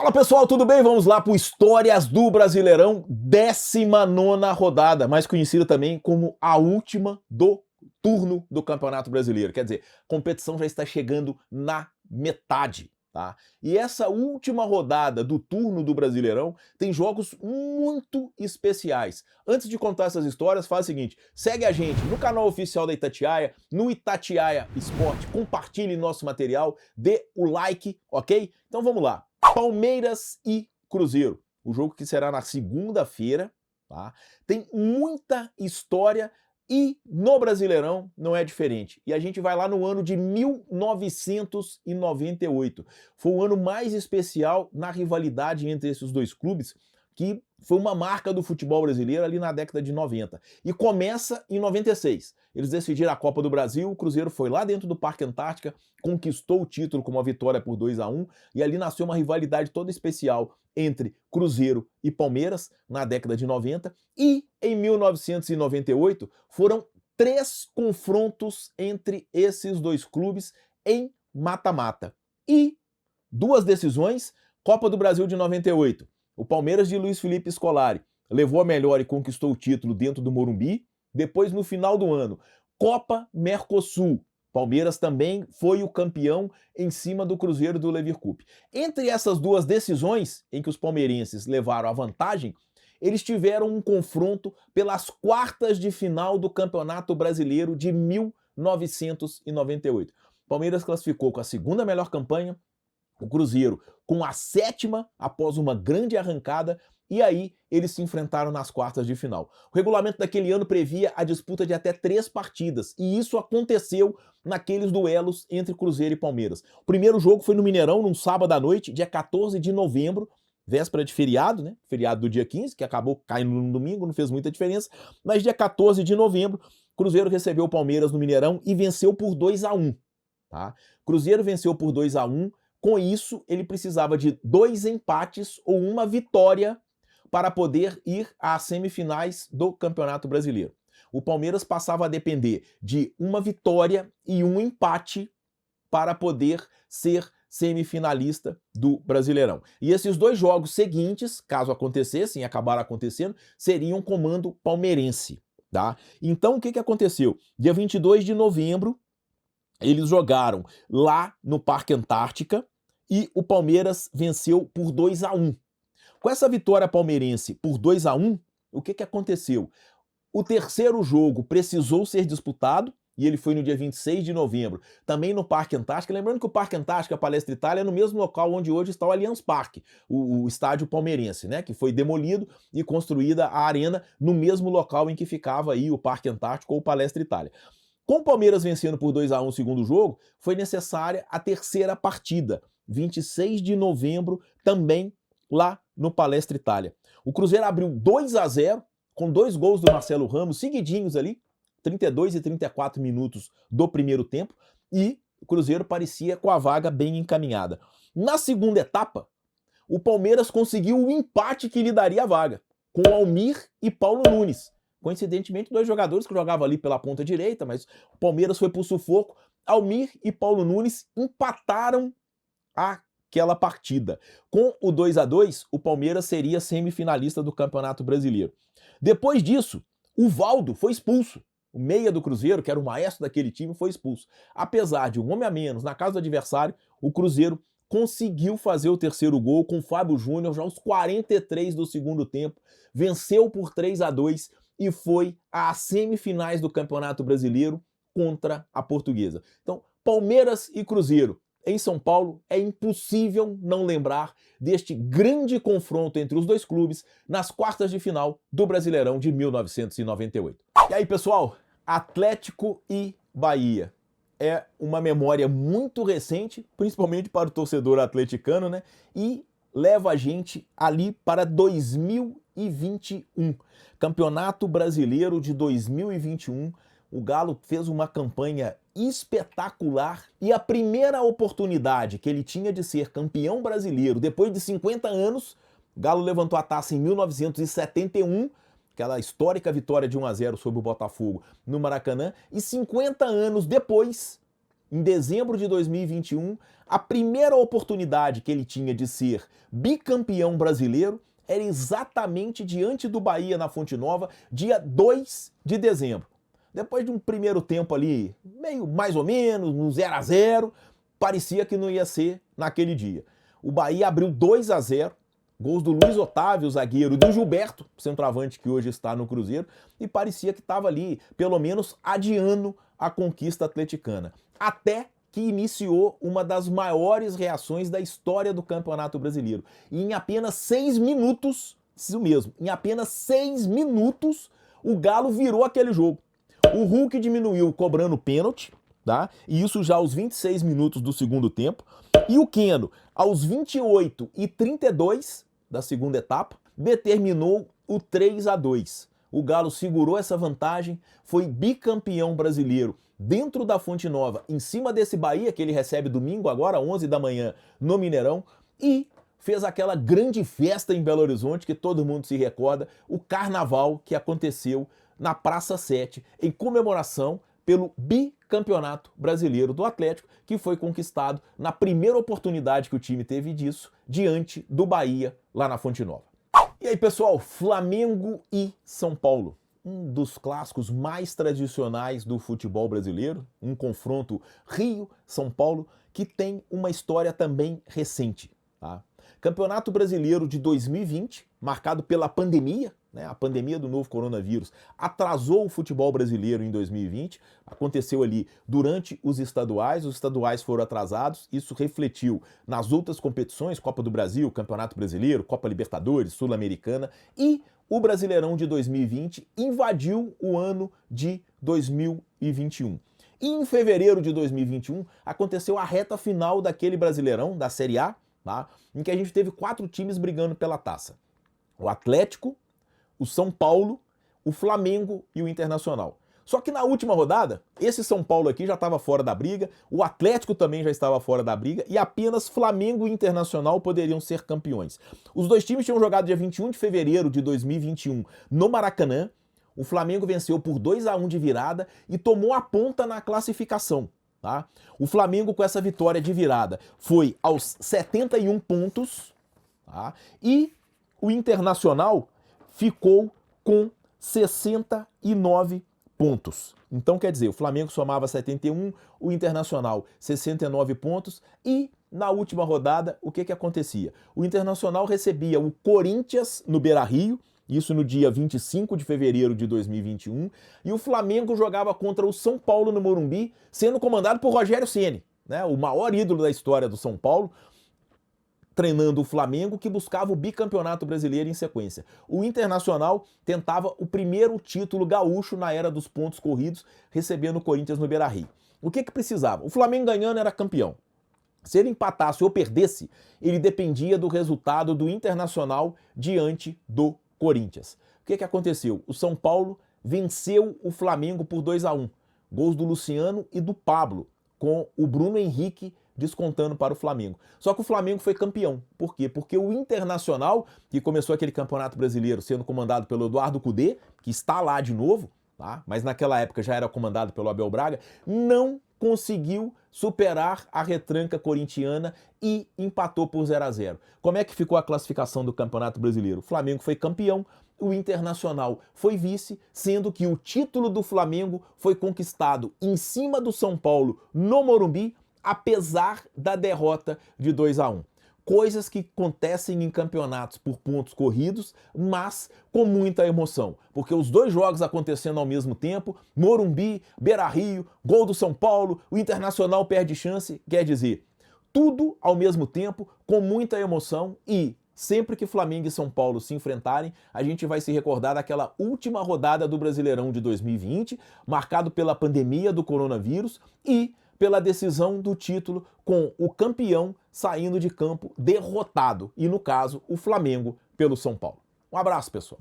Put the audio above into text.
Fala pessoal, tudo bem? Vamos lá para o Histórias do Brasileirão, 19ª rodada, mais conhecida também como a última do turno do Campeonato Brasileiro. Quer dizer, a competição já está chegando na metade, tá? E essa última rodada do turno do Brasileirão tem jogos muito especiais. Antes de contar essas histórias, faz o seguinte, segue a gente no canal oficial da Itatiaia, no Itatiaia Esporte, compartilhe nosso material, dê o like, ok? Então vamos lá. Palmeiras e Cruzeiro, o jogo que será na segunda-feira, tá? Tem muita história e no Brasileirão não é diferente. E a gente vai lá no ano de 1998. Foi o ano mais especial na rivalidade entre esses dois clubes, que foi uma marca do futebol brasileiro ali na década de 90. E começa em 96. Eles decidiram a Copa do Brasil, o Cruzeiro foi lá dentro do Parque Antártica, conquistou o título com uma vitória por 2-1, e ali nasceu uma rivalidade toda especial entre Cruzeiro e Palmeiras na década de 90. E em 1998 foram 3 confrontos entre esses dois clubes em mata-mata. E 2 decisões, Copa do Brasil de 98. O Palmeiras de Luiz Felipe Scolari levou a melhor e conquistou o título dentro do Morumbi. Depois, no final do ano, Copa Mercosul. Palmeiras também foi o campeão em cima do Cruzeiro do Leverkusen. Entre essas 2 decisões, em que os palmeirenses levaram a vantagem, eles tiveram um confronto pelas quartas de final do Campeonato Brasileiro de 1998. Palmeiras classificou com a segunda melhor campanha, o Cruzeiro com a 7ª após uma grande arrancada, e aí eles se enfrentaram nas quartas de final. O regulamento daquele ano previa a disputa de até 3 partidas, e isso aconteceu naqueles duelos entre Cruzeiro e Palmeiras. O primeiro jogo foi no Mineirão, num sábado à noite, dia 14 de novembro, véspera de feriado, né? Feriado do dia 15, que acabou caindo no domingo, não fez muita diferença, mas dia 14 de novembro, Cruzeiro recebeu o Palmeiras no Mineirão e venceu por 2-1, tá? Cruzeiro venceu por 2-1. Com isso, ele precisava de 2 empates ou uma vitória para poder ir às semifinais do Campeonato Brasileiro. O Palmeiras passava a depender de uma vitória e um empate para poder ser semifinalista do Brasileirão. E esses 2 jogos seguintes, caso acontecessem e acabaram acontecendo, seriam comando palmeirense, tá? Então, o que aconteceu? Dia 22 de novembro, eles jogaram lá no Parque Antártica e o Palmeiras venceu por 2-1. Com essa vitória palmeirense por 2-1, o que aconteceu? O terceiro jogo precisou ser disputado, e ele foi no dia 26 de novembro, também no Parque Antártica. Lembrando que o Parque Antártica, a Palestra Itália, é no mesmo local onde hoje está o Allianz Parque, o estádio palmeirense, né, que foi demolido e construída a arena no mesmo local em que ficava aí o Parque Antártico ou o Palestra Itália. Com o Palmeiras vencendo por 2-1 o segundo jogo, foi necessária a terceira partida, 26 de novembro, também lá no Palestra Itália. O Cruzeiro abriu 2-0, com 2 gols do Marcelo Ramos, seguidinhos ali, 32 e 34 minutos do primeiro tempo, e o Cruzeiro parecia com a vaga bem encaminhada. Na segunda etapa, o Palmeiras conseguiu o empate que lhe daria a vaga, com Almir e Paulo Nunes. Coincidentemente, 2 jogadores que jogavam ali pela ponta direita, mas o Palmeiras foi pro sufoco. Almir e Paulo Nunes empataram aquela partida. Com o 2-2, o Palmeiras seria semifinalista do Campeonato Brasileiro. Depois disso, o Valdo foi expulso. O meia do Cruzeiro, que era o maestro daquele time, foi expulso. Apesar de um homem a menos na casa do adversário, o Cruzeiro conseguiu fazer o terceiro gol com o Fábio Júnior já aos 43 do segundo tempo, venceu por 3-2 e foi às semifinais do Campeonato Brasileiro contra a Portuguesa. Então, Palmeiras e Cruzeiro em São Paulo, é impossível não lembrar deste grande confronto entre os dois clubes nas quartas de final do Brasileirão de 1998. E aí, pessoal, Atlético e Bahia. É uma memória muito recente, principalmente para o torcedor atleticano, né? E leva a gente ali para 2021. Campeonato Brasileiro de 2021. O Galo fez uma campanha espetacular e a primeira oportunidade que ele tinha de ser campeão brasileiro depois de 50 anos, o Galo levantou a taça em 1971, aquela histórica vitória de 1-0 sobre o Botafogo no Maracanã, e 50 anos depois em dezembro de 2021, a primeira oportunidade que ele tinha de ser bicampeão brasileiro era exatamente diante do Bahia na Fonte Nova, dia 2 de dezembro. Depois de um primeiro tempo ali, meio mais ou menos, um 0-0, parecia que não ia ser naquele dia. O Bahia abriu 2-0, gols do Luiz Otávio, zagueiro, e do Gilberto, centroavante que hoje está no Cruzeiro, e parecia que estava ali, pelo menos, adiando a conquista atleticana. Até que iniciou uma das maiores reações da história do Campeonato Brasileiro. E em apenas 6 minutos, isso mesmo, em apenas 6 minutos, o Galo virou aquele jogo. O Hulk diminuiu cobrando pênalti, tá? E isso já aos 26 minutos do segundo tempo. E o Keno, aos 28 e 32 da segunda etapa, determinou o 3-2. O Galo segurou essa vantagem, foi bicampeão brasileiro dentro da Fonte Nova, em cima desse Bahia que ele recebe domingo, agora 11 da manhã, no Mineirão, e fez aquela grande festa em Belo Horizonte, que todo mundo se recorda, o carnaval que aconteceu na Praça 7, em comemoração pelo bicampeonato brasileiro do Atlético, que foi conquistado na primeira oportunidade que o time teve disso, diante do Bahia, lá na Fonte Nova. E aí, pessoal, Flamengo e São Paulo. Um dos clássicos mais tradicionais do futebol brasileiro, um confronto Rio-São Paulo, que tem uma história também recente. Tá? Campeonato Brasileiro de 2020, marcado pela pandemia, a pandemia do novo coronavírus atrasou o futebol brasileiro em 2020, aconteceu ali durante os estaduais foram atrasados, isso refletiu nas outras competições, Copa do Brasil, Campeonato Brasileiro, Copa Libertadores, Sul-Americana, e o Brasileirão de 2020 invadiu o ano de 2021. E em fevereiro de 2021 aconteceu a reta final daquele Brasileirão, da Série A, tá? Em que a gente teve 4 times brigando pela taça. O Atlético, o São Paulo, o Flamengo e o Internacional. Só que na última rodada, esse São Paulo aqui já estava fora da briga, o Atlético também já estava fora da briga e apenas Flamengo e Internacional poderiam ser campeões. Os dois times tinham jogado dia 21 de fevereiro de 2021 no Maracanã. O Flamengo venceu por 2-1 de virada e tomou a ponta na classificação. Tá? O Flamengo, com essa vitória de virada, foi aos 71 pontos, tá? E o Internacional ficou com 69 pontos. Então, quer dizer, o Flamengo somava 71, o Internacional 69 pontos e na última rodada, o que acontecia? O Internacional recebia o Corinthians no Beira-Rio, isso no dia 25 de fevereiro de 2021, e o Flamengo jogava contra o São Paulo no Morumbi, sendo comandado por Rogério Ceni, né, o maior ídolo da história do São Paulo, treinando o Flamengo, que buscava o bicampeonato brasileiro em sequência. O Internacional tentava o primeiro título gaúcho na era dos pontos corridos, recebendo o Corinthians no Beira-Rio. O que precisava? O Flamengo ganhando era campeão. Se ele empatasse ou perdesse, ele dependia do resultado do Internacional diante do Corinthians. O que aconteceu? O São Paulo venceu o Flamengo por 2-1. Gols do Luciano e do Pablo, com o Bruno Henrique descontando para o Flamengo. Só que o Flamengo foi campeão. Por quê? Porque o Internacional, que começou aquele campeonato brasileiro sendo comandado pelo Eduardo Cudê, que está lá de novo, tá? Mas naquela época já era comandado pelo Abel Braga, não conseguiu superar a retranca corintiana e empatou por 0-0. Como é que ficou a classificação do Campeonato Brasileiro? O Flamengo foi campeão, o Internacional foi vice, sendo que o título do Flamengo foi conquistado em cima do São Paulo no Morumbi, apesar da derrota de 2-1. Coisas que acontecem em campeonatos por pontos corridos, mas com muita emoção. Porque os dois jogos acontecendo ao mesmo tempo, Morumbi, Beira-Rio, gol do São Paulo, o Internacional perde chance, quer dizer, tudo ao mesmo tempo, com muita emoção e sempre que Flamengo e São Paulo se enfrentarem, a gente vai se recordar daquela última rodada do Brasileirão de 2020, marcado pela pandemia do coronavírus e pela decisão do título, com o campeão saindo de campo derrotado, e no caso, o Flamengo pelo São Paulo. Um abraço, pessoal.